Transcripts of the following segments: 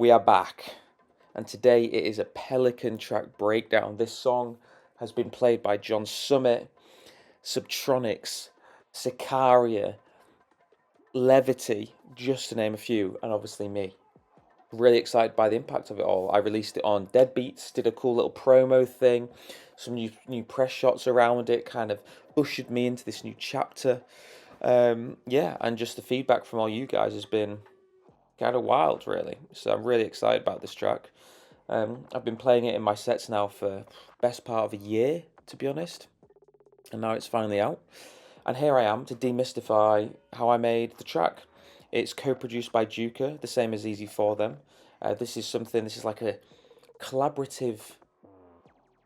We are back, and today it is a Pelican track breakdown. This song has been played by John Summit, Subtronics, Sicaria, Levity, just to name a few, and obviously me. Really excited by the impact of it all. I released it on Deadbeats, did a cool little promo thing, some new press shots around it, kind of ushered me into this new chapter. Yeah, and just the feedback from all you guys has been kind of wild, really. So I'm really excited about this track. I've been playing it in my sets now for best part of a year, to be honest, and now it's finally out. And here I am to demystify how I made the track. It's co-produced by Duker, the same as Easy for Them. This is like a collaborative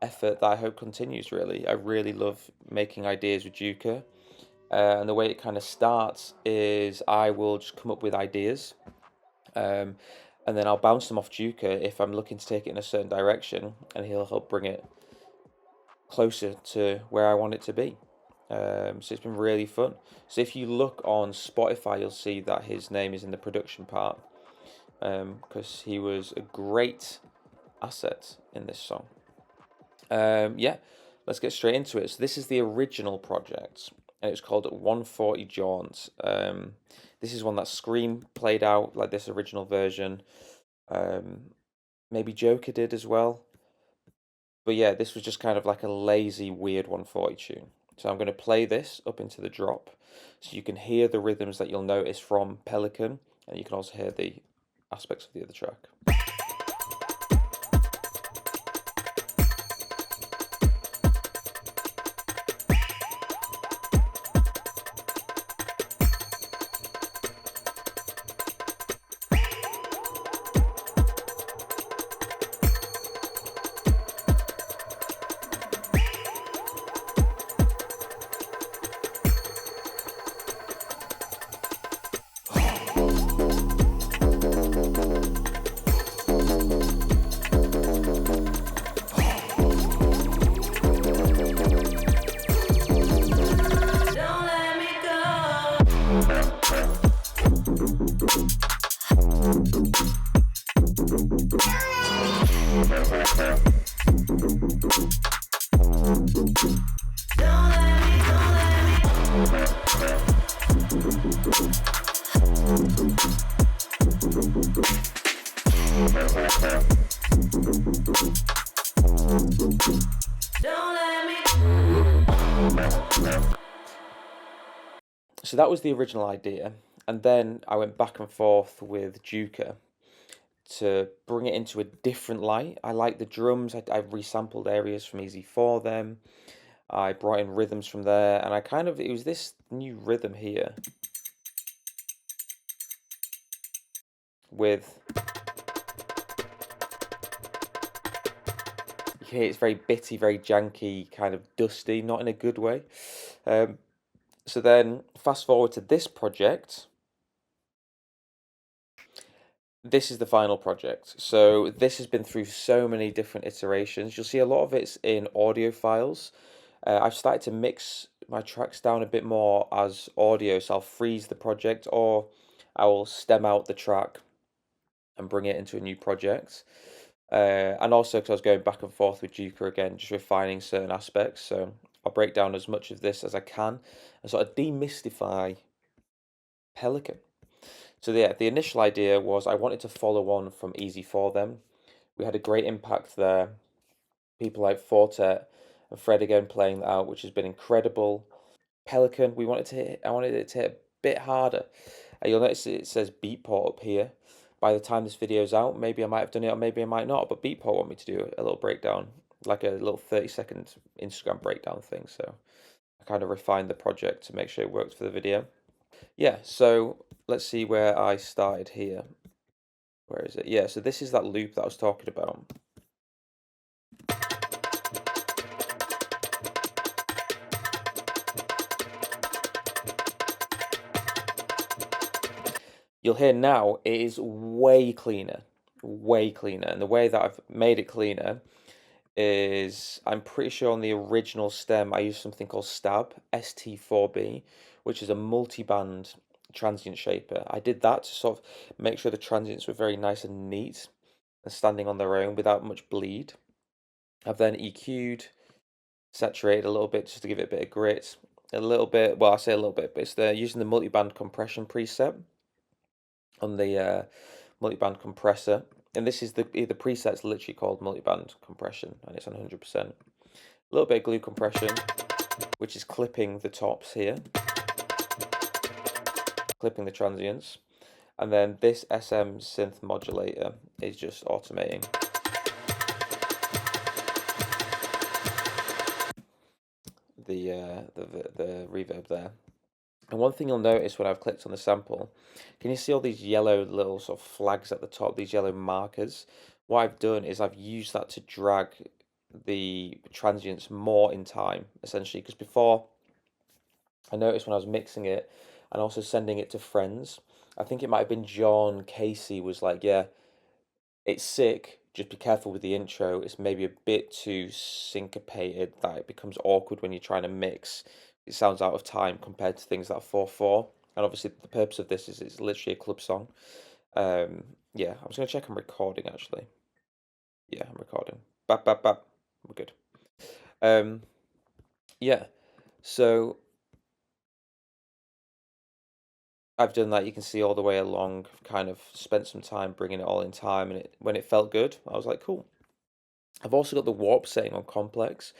effort that I hope continues, really. I really love making ideas with Duker. And the way it kind of starts is I will just come up with ideas. And then I'll bounce them off Duker if I'm looking to take it in a certain direction, and he'll help bring it closer to where I want it to be. So it's been really fun. So if you look on Spotify, you'll see that his name is in the production part, because he was a great asset in this song. Yeah, let's get straight into it. So this is the original project, and it's called 140 Jaunt. This is one that Scream played out, like this original version. Maybe Joker did as well. But yeah, this was just kind of like a lazy, weird 140 tune. So I'm going to play this up into the drop, so you can hear the rhythms that you'll notice from Pelican, and you can also hear the aspects of the other track. So that was the original idea, and then I went back and forth with Duker to bring it into a different light. I like the drums. I resampled areas from Easy for Them. I brought in rhythms from there, and it was this new rhythm here with, you can hear it's very bitty, very janky, kind of dusty, not in a good way. So then fast forward to this project. This is the final project. So this has been through so many different iterations. You'll see a lot of it's in audio files. I've started to mix my tracks down a bit more as audio, so I'll freeze the project, or I will stem out the track and bring it into a new project. And also because I was going back and forth with Duker again, just refining certain aspects. So I'll break down as much of this as I can and sort of demystify Pelican. So yeah, the initial idea was I wanted to follow on from Easy for Them. We had a great impact there. People like Fortet and Fred again playing that out, which has been incredible. Pelican, I wanted it to hit a bit harder. You'll notice it says Beatport up here. By the time this video's out, maybe I might have done it or maybe I might not, but Beatport want me to do a little breakdown, like a little 30-second Instagram breakdown thing. So I kind of refined the project to make sure it worked for the video. Yeah, so let's see where I started here. Where is it? Yeah, so this is that loop that I was talking about. You'll hear now it is way cleaner, way cleaner. And the way that I've made it cleaner is, I'm pretty sure on the original stem I used something called Stab, ST4B, which is a multi-band transient shaper. I did that to sort of make sure the transients were very nice and neat and standing on their own without much bleed. I've then EQ'd, saturated a little bit just to give it a bit of grit. A little bit, well, I say a little bit, but it's using the multiband compression preset on the multiband compressor. And this is the preset's literally called multiband compression, and it's on 100%. A little bit of glue compression, which is clipping the tops here, clipping the transients. And then this SM synth modulator is just automating. The reverb there. And one thing you'll notice when I've clicked on the sample, can you see all these yellow little sort of flags at the top, these yellow markers? What I've done is I've used that to drag the transients more in time, essentially, because before I noticed when I was mixing it and also sending it to friends, I think it might have been John Casey was like, yeah, it's sick, just be careful with the intro. It's maybe a bit too syncopated that it becomes awkward when you're trying to mix. It sounds out of time compared to things that are 4/4. And obviously the purpose of this is it's literally a club song. Yeah, I was gonna check I'm recording actually. Yeah, I'm recording. Bap bap bap. We're good. Yeah. So I've done that. You can see all the way along. I've kind of spent some time bringing it all in time, and when it felt good, I was like, cool. I've also got the warp setting on complex,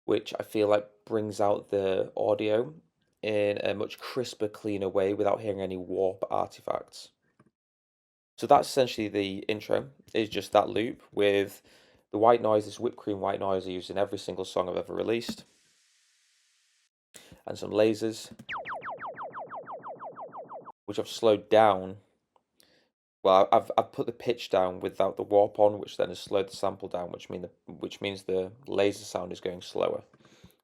which I feel like brings out the audio in a much crisper, cleaner way without hearing any warp artifacts. So that's essentially the intro, is just that loop with the white noise, this whipped cream white noise I use in every single song I've ever released, and some lasers, which I've slowed down. Well, I've put the pitch down without the warp on, which then has slowed the sample down, which means the laser sound is going slower.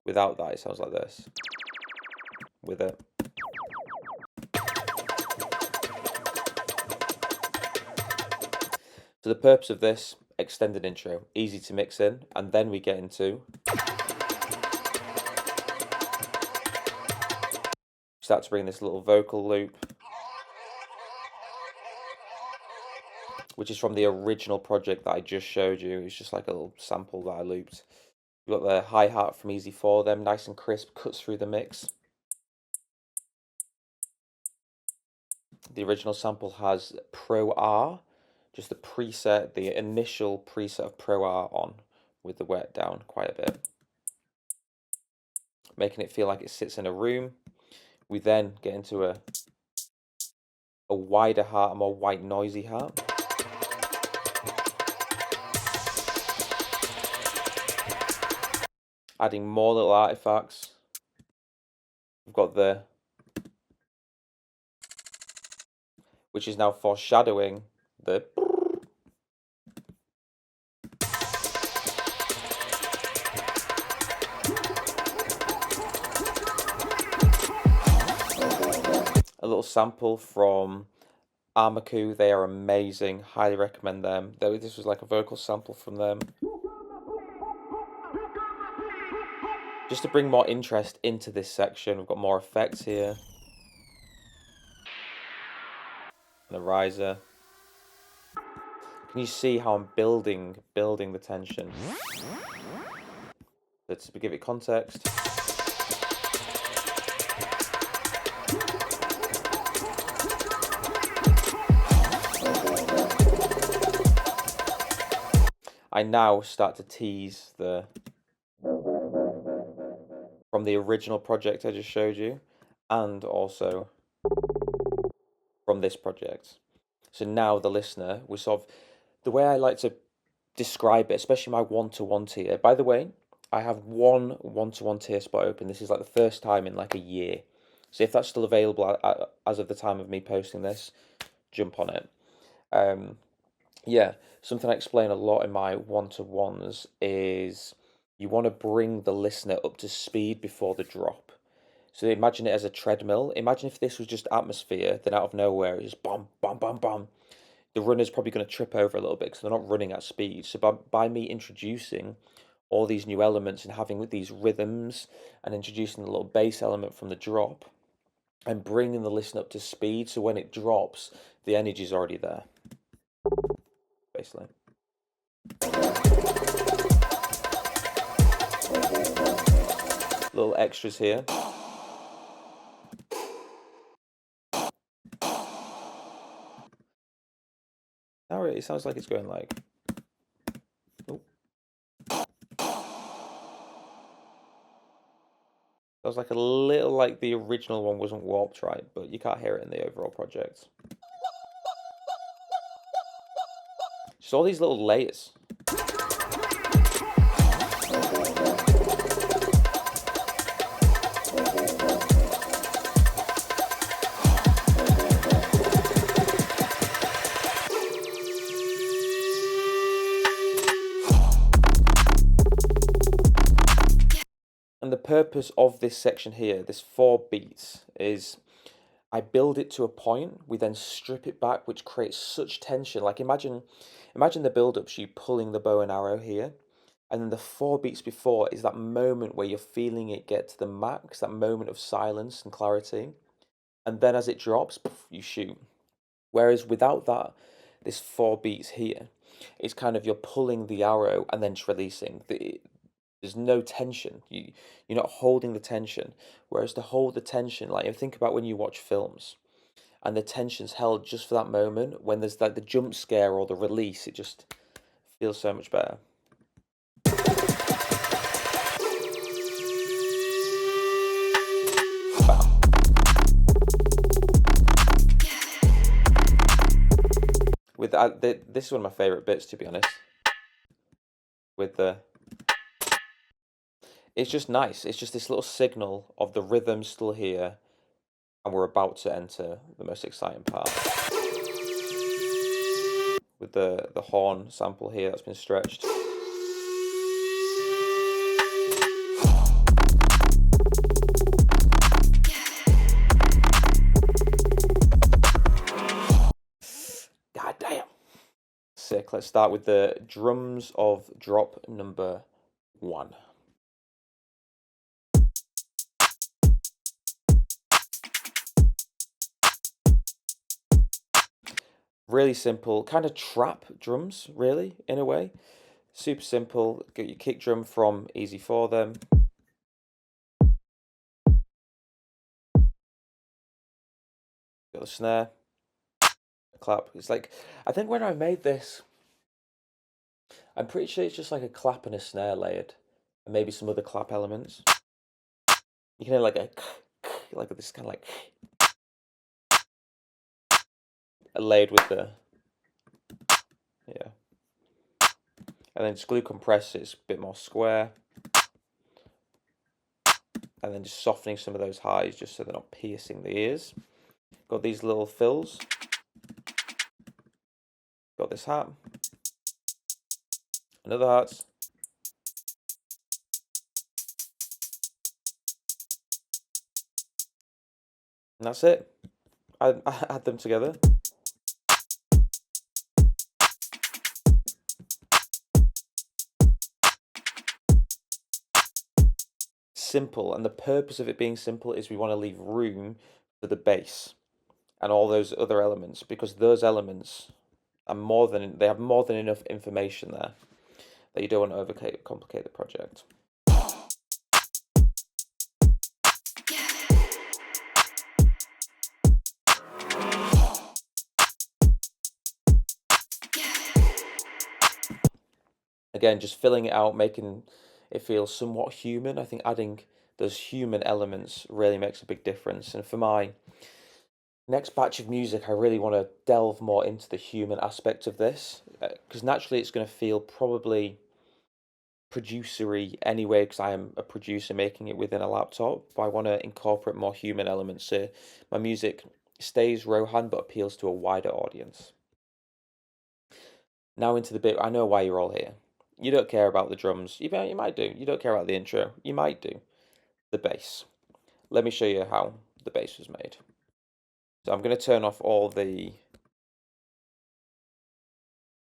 Without that, it sounds like this. With it. So the purpose of this extended intro, easy to mix in, and then we get into start to bring this little vocal loop, which is from the original project that I just showed you. It's just like a little sample that I looped. We've got the hi-hat from Easy 4, them nice and crisp, cuts through the mix. The original sample has Pro R, just the preset, the initial preset of Pro R on, with the wet down quite a bit, making it feel like it sits in a room. We then get into a wider hat, a more white noisy hat. Adding more little artifacts. We've got the, which is now foreshadowing the, a little sample from Amaku. They are amazing. Highly recommend them. Though this was like a vocal sample from them. Just to bring more interest into this section, we've got more effects here. The riser. Can you see how I'm building the tension? Let's give it context. I now start to tease the from the original project I just showed you, and also from this project. So now the listener, we sort of, the way I like to describe it, especially my one-to-one tier. By the way, I have one one-to-one tier spot open. This is like the first time in like a year. So if that's still available as of the time of me posting this, jump on it. Yeah, something I explain a lot in my one-to-ones is you want to bring the listener up to speed before the drop. So imagine it as a treadmill. Imagine if this was just atmosphere, then out of nowhere it's just bam, bam, bam, bam. The runner's probably going to trip over a little bit because they're not running at speed. So by me introducing all these new elements and having these rhythms and introducing the little bass element from the drop, and bringing the listen up to speed, so when it drops, the energy's already there, basically. Little extras here. Now it sounds like it's going like... Oh. Sounds like a little like the original one wasn't warped right, but you can't hear it in the overall project. Just all these little layers. And the purpose of this section here, this 4 beats, is I build it to a point, we then strip it back, which creates such tension. Like imagine the build-ups, you pulling the bow and arrow here, and then the 4 beats before is that moment where you're feeling it get to the max, that moment of silence and clarity, and then as it drops, poof, you shoot. Whereas without that, this 4 beats here, it's kind of you're pulling the arrow and then just releasing. There's no tension. You're not holding the tension. Whereas to hold the tension, like think about when you watch films, and the tension's held just for that moment. When there's like the jump scare or the release, it just feels so much better. Bam. With this is one of my favorite bits, to be honest. With the... It's just nice. It's just this little signal of the rhythm still here, and we're about to enter the most exciting part. With the horn sample here that's been stretched. God damn. Sick. Let's start with the drums of drop number 1. Really simple, kind of trap drums, really, in a way. Super simple. Get your kick drum from Easy For Them. Got the snare. Clap. It's like, I think when I made this, I'm pretty sure it's just like a clap and a snare layered, and maybe some other clap elements. You can hear like a like this kind of like layered with the... Yeah. And then just glue compress, it's a bit more square. And then just softening some of those highs just so they're not piercing the ears. Got these little fills. Got this hat. Another hat. And that's it. I add them together. Simple, and the purpose of it being simple is we want to leave room for the bass and all those other elements, because those elements are they have more than enough information there that you don't want to overcomplicate the project. Again, just filling it out, making it feel somewhat human. I think adding those human elements really makes a big difference. And for my next batch of music, I really want to delve more into the human aspect of this, because naturally it's going to feel probably producery anyway, because I am a producer making it within a laptop, but I want to incorporate more human elements so my music stays Rohaan but appeals to a wider audience. Now into the bit, I know why you're all here. You don't care about the drums. You might do. You don't care about the intro. You might do. The bass. Let me show you how the bass was made. So I'm going to turn off all the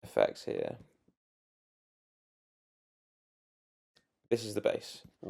effects here. This is the bass.